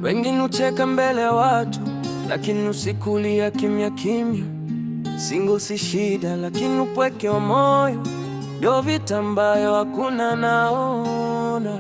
Wengine ucheka mbele ya watu, lakini usikulia kimya kimya. Single si shida, lakini upweke wa moyo ndio vita ambayo hakuna naona.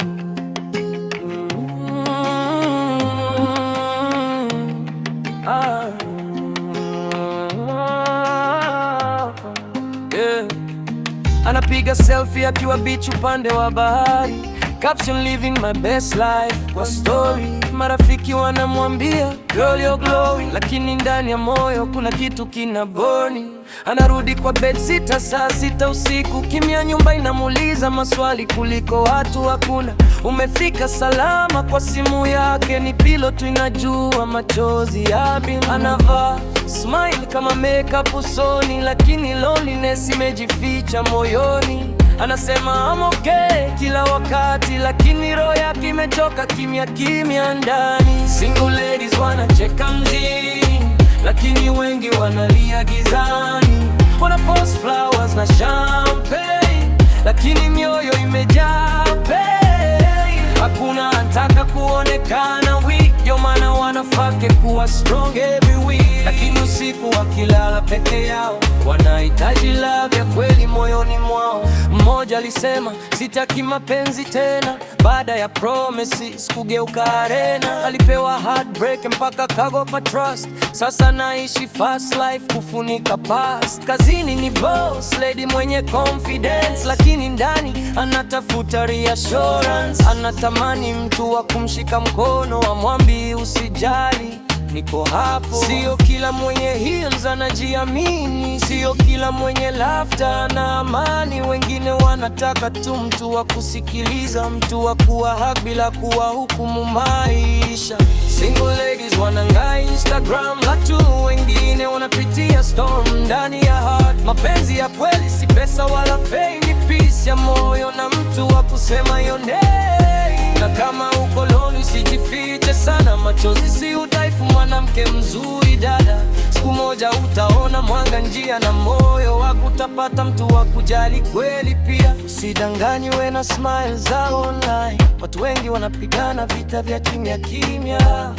Anapiga selfie akiwa beach upande wa bahari, caption living my best life kwa story. Marafiki wanamwambia girl you're glowing, lakini ndani ya moyo kuna kitu kinaboni. Anarudi kwa bed saa 6 usiku, kimya nyumba inamuuliza maswali kuliko watu hakuna. Umefika salama? Kwa simu yake ni pillow tu inajua machozi ya bim. Anavaa smile kama makeup usoni, lakini loneliness imejificha moyoni. Anasema I'm okay kila wakati, lakini roho yake imechoka kimya kimya ndani. Single ladies wanacheka mjini, lakini wengi wanalia gizani. Wana post flowers na champagne, lakini mioyo imejaa pain. Hakuna anataka kuonekana weak, ndio maana wanafake kuwa strong every week. Lakini usiku wakilala peke yao, wanahitaji love ya kweli moyoni mwao. Mmoja alisema sitaki mapenzi tena, baada ya promises kugeuka arena. Alipewa heartbreak mpaka kagopa trust, sasa naishi fast life kufunika past. Kazini ni boss lady mwenye confidence, lakini ndani anatafuta reassurance. Anatamani mtu wa kumshika mkono, amwambie usijali, niko hapo. Sio kila mwenye heels anajiamini, sio kila mwenye laughter na amani. Wengine wanataka tu mtu wa kusikiliza, mtu wa kuwa hug bila kuwa hukumu maisha. Single ladies wanang'aa Instagram, watu wengine wanapitia storm ndani ya heart. Mapenzi ya kweli si pesa wala fame, ni peace ya moyo na mtu wa kusema your name. Na kama uko lonely usijifiche sana, machozi si udhaifu, mwanamke mzuri dada. Siku moja utaona mwanga njia, na moyo wako utapata mtu wa kujali kweli pia. Usidanganywe na smile za online, watu wengi wanapigana vita vya kimya kimya.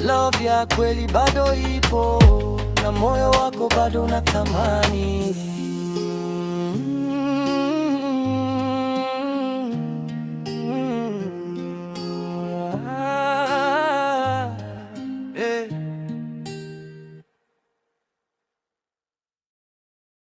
Love ya kweli bado ipo, na moyo wako bado una thamani.